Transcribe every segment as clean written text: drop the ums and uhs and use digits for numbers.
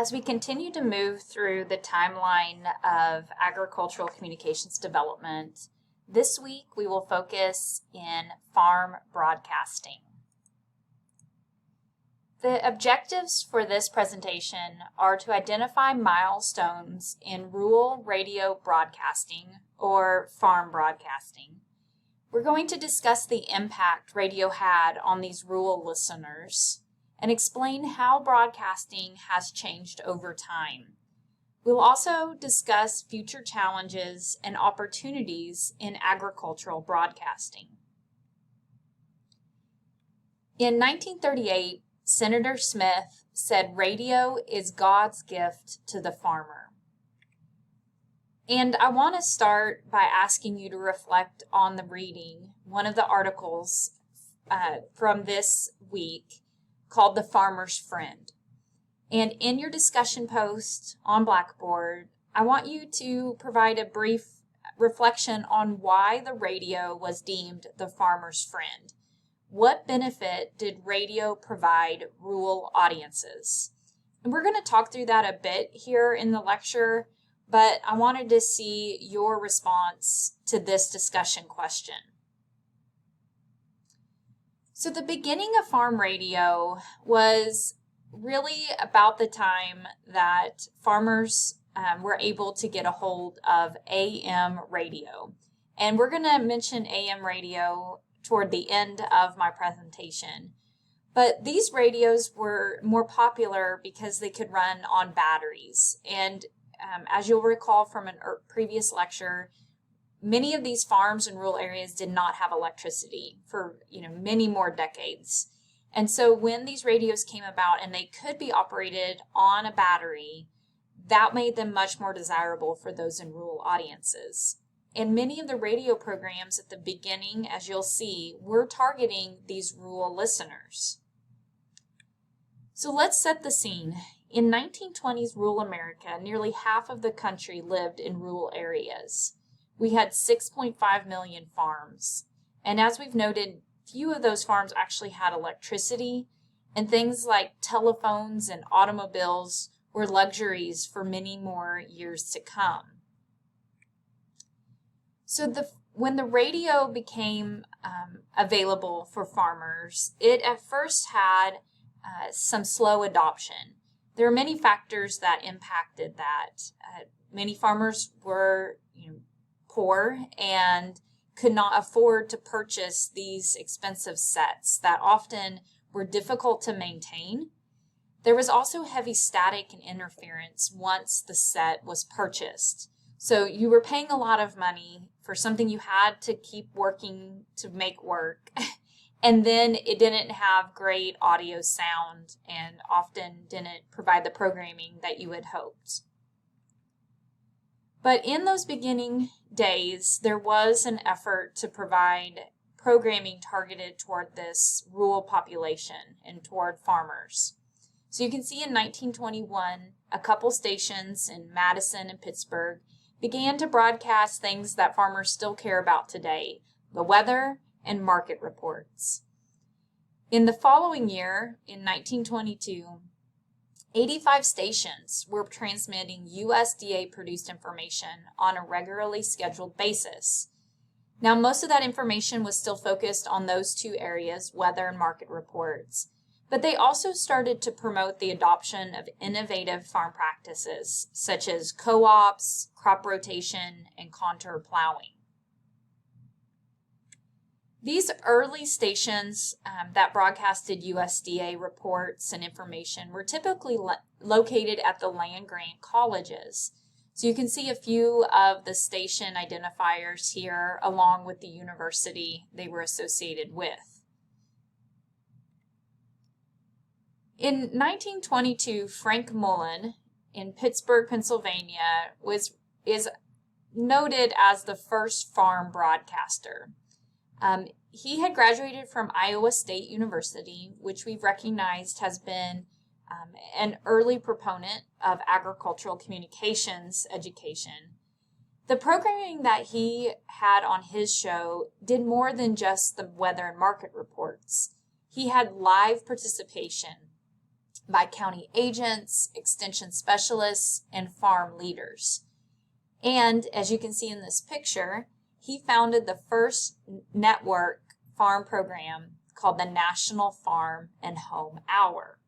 As we continue to move through the timeline of agricultural communications development, this week we will focus in farm broadcasting. The objectives for this presentation are to identify milestones in rural radio broadcasting or farm broadcasting. We're going to discuss the impact radio had on these rural listeners and explain how broadcasting has changed over time. We'll also discuss future challenges and opportunities in agricultural broadcasting. In 1938, Senator Smith said radio is God's gift to the farmer. And I want to start by asking you to reflect on the reading, one of the articles from this week called The Farmer's Friend. And in your discussion post on Blackboard, I want you to provide a brief reflection on why the radio was deemed the farmer's friend. What benefit did radio provide rural audiences? And we're going to talk through that a bit here in the lecture, but I wanted to see your response to this discussion question. So the beginning of farm radio was really about the time that farmers were able to get a hold of AM radio. And we're going to mention AM radio toward the end of my presentation. But these radios were more popular because they could run on batteries. And as you'll recall from a previous lecture, many of these farms in rural areas did not have electricity for many more decades. And so when these radios came about and they could be operated on a battery, that made them much more desirable for those in rural audiences. And many of the radio programs at the beginning, as you'll see, were targeting these rural listeners. So let's set the scene. In 1920s rural America, nearly half of the country lived in rural areas. We had 6.5 million farms. And as we've noted, few of those farms actually had electricity, and things like telephones and automobiles were luxuries for many more years to come. So when the radio became available for farmers, it at first had some slow adoption. There are many factors that impacted that. Many farmers were poor and could not afford to purchase these expensive sets that often were difficult to maintain. There was also heavy static and interference once the set was purchased. So you were paying a lot of money for something you had to keep working to make work. And then it didn't have great audio sound and often didn't provide the programming that you had hoped. But in those beginning days, there was an effort to provide programming targeted toward this rural population and toward farmers. So you can see in 1921, a couple stations in Madison and Pittsburgh began to broadcast things that farmers still care about today, the weather and market reports. In the following year, in 1922, 85 stations were transmitting USDA-produced information on a regularly scheduled basis. Now, most of that information was still focused on those two areas, weather and market reports, but they also started to promote the adoption of innovative farm practices, such as co-ops, crop rotation, and contour plowing. These early stations that broadcasted USDA reports and information were typically located at the land-grant colleges. So you can see a few of the station identifiers here along with the university they were associated with. In 1922, Frank Mullen in Pittsburgh, Pennsylvania is noted as the first farm broadcaster. He had graduated from Iowa State University, which we've recognized has been an early proponent of agricultural communications education. The programming that he had on his show did more than just the weather and market reports. He had live participation. by county agents, extension specialists, and farm leaders. And as you can see in this picture, he founded the first network farm program called the National Farm and Home Hour.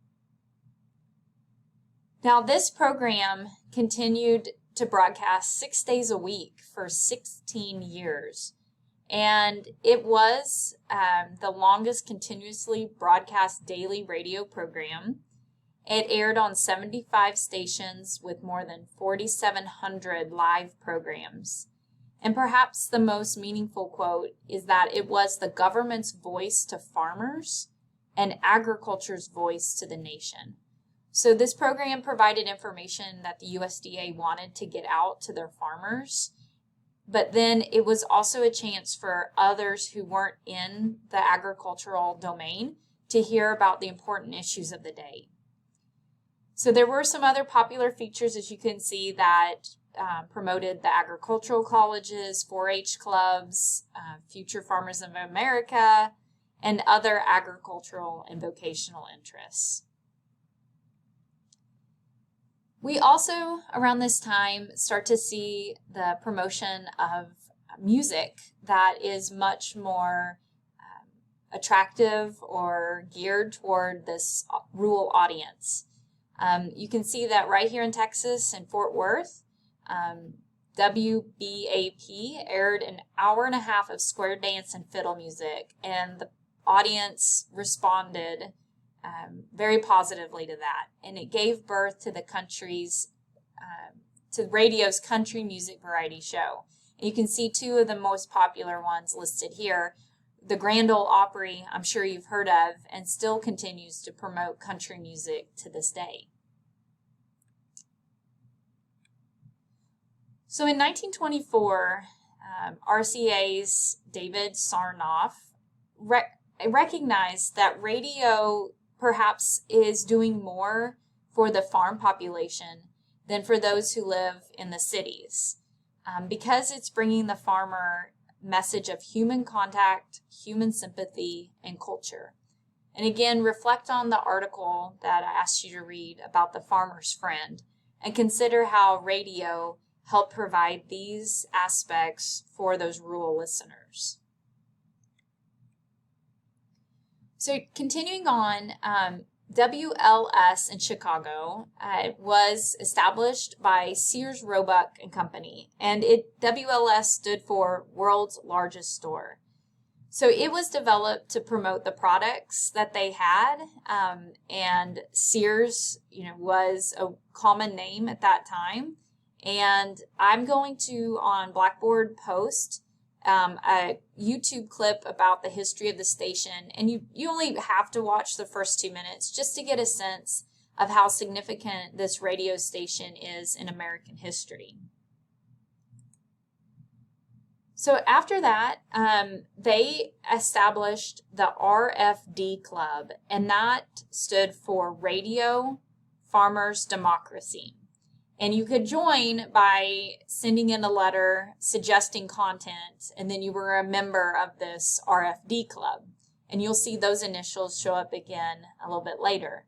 Now, this program continued to broadcast 6 days a week for 16 years. And it was the longest continuously broadcast daily radio program. It aired on 75 stations with more than 4,700 live programs. And perhaps the most meaningful quote is that it was the government's voice to farmers and agriculture's voice to the nation. So this program provided information that the USDA wanted to get out to their farmers, but then it was also a chance for others who weren't in the agricultural domain to hear about the important issues of the day. So there were some other popular features, as you can see, that promoted the agricultural colleges, 4-H clubs, Future Farmers of America, and other agricultural and vocational interests. We also, around this time, start to see the promotion of music that is much more attractive or geared toward this rural audience. You can see that right here in Texas, in Fort Worth, WBAP aired an hour and a half of square dance and fiddle music, and the audience responded very positively to that, and it gave birth to the to radio's country music variety show. And you can see two of the most popular ones listed here. The Grand Ole Opry, I'm sure you've heard of, and still continues to promote country music to this day. So in 1924, RCA's David Sarnoff recognized that radio perhaps is doing more for the farm population than for those who live in the cities, because it's bringing the farmer message of human contact, human sympathy, and culture. And again, reflect on the article that I asked you to read about the farmer's friend and consider how radio helped provide these aspects for those rural listeners. So continuing on, WLS in Chicago was established by Sears Roebuck and Company, and WLS stood for World's Largest Store. So it was developed to promote the products that they had, and Sears, was a common name at that time. And I'm going to, on Blackboard, post a YouTube clip about the history of the station, and you only have to watch the first 2 minutes just to get a sense of how significant this radio station is in American history. So after that, they established the RFD Club, and that stood for Radio Farmers Democracy. And you could join by sending in a letter suggesting content, and then you were a member of this RFD club. And you'll see those initials show up again a little bit later.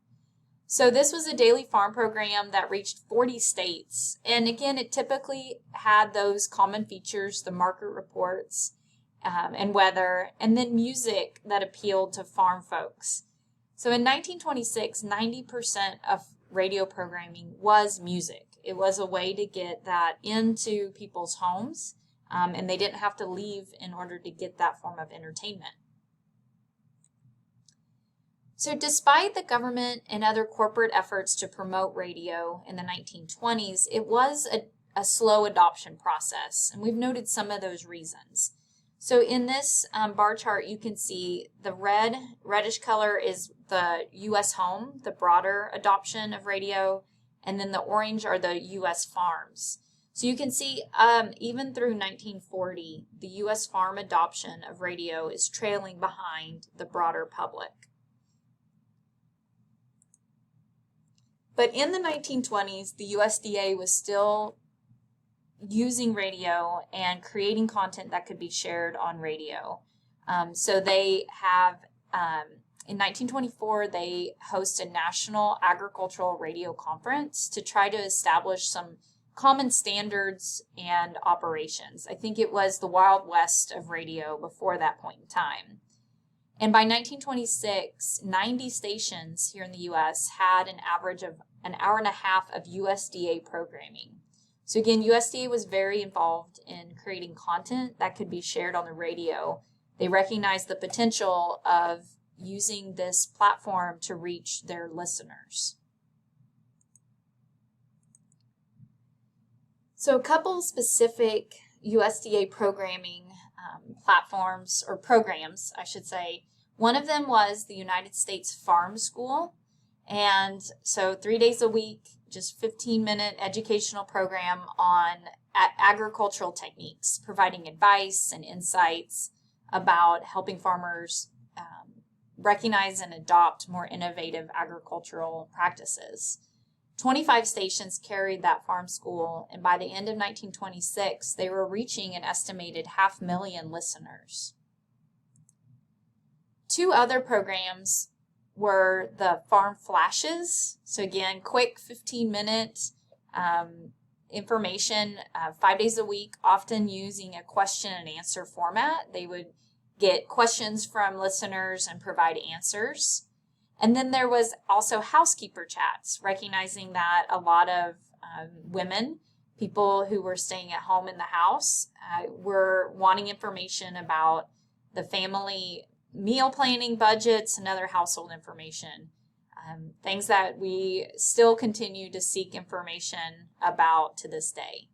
So this was a daily farm program that reached 40 states. And again, it typically had those common features, the market reports and weather, and then music that appealed to farm folks. So in 1926, 90% of radio programming was music. It was a way to get that into people's homes, and they didn't have to leave in order to get that form of entertainment. So despite the government and other corporate efforts to promote radio in the 1920s, it was a slow adoption process, and we've noted some of those reasons. So in this bar chart, you can see the reddish color is the U.S. home, the broader adoption of radio, and then the orange are the U.S. farms. So you can see even through 1940, the U.S. farm adoption of radio is trailing behind the broader public. But in the 1920s, the USDA was still using radio and creating content that could be shared on radio. So they have In 1924, they host a national agricultural radio conference to try to establish some common standards and operations. I think it was the Wild West of radio before that point in time. And by 1926, 90 stations here in the U.S. had an average of an hour and a half of USDA programming. So again, USDA was very involved in creating content that could be shared on the radio. They recognized the potential of using this platform to reach their listeners. So a couple specific USDA programming platforms, or programs, I should say. One of them was the United States Farm School. And so 3 days a week, just 15-minute educational program on agricultural techniques, providing advice and insights about helping farmers recognize and adopt more innovative agricultural practices. 25 stations carried that farm school, and by the end of 1926, they were reaching an estimated 500,000 listeners. Two other programs were the Farm Flashes. So again, quick 15-minute information 5 days a week, often using a question and answer format. They would get questions from listeners and provide answers. And then there was also housekeeper chats, recognizing that a lot of women, people who were staying at home in the house, were wanting information about the family meal planning, budgets, and other household information, things that we still continue to seek information about to this day.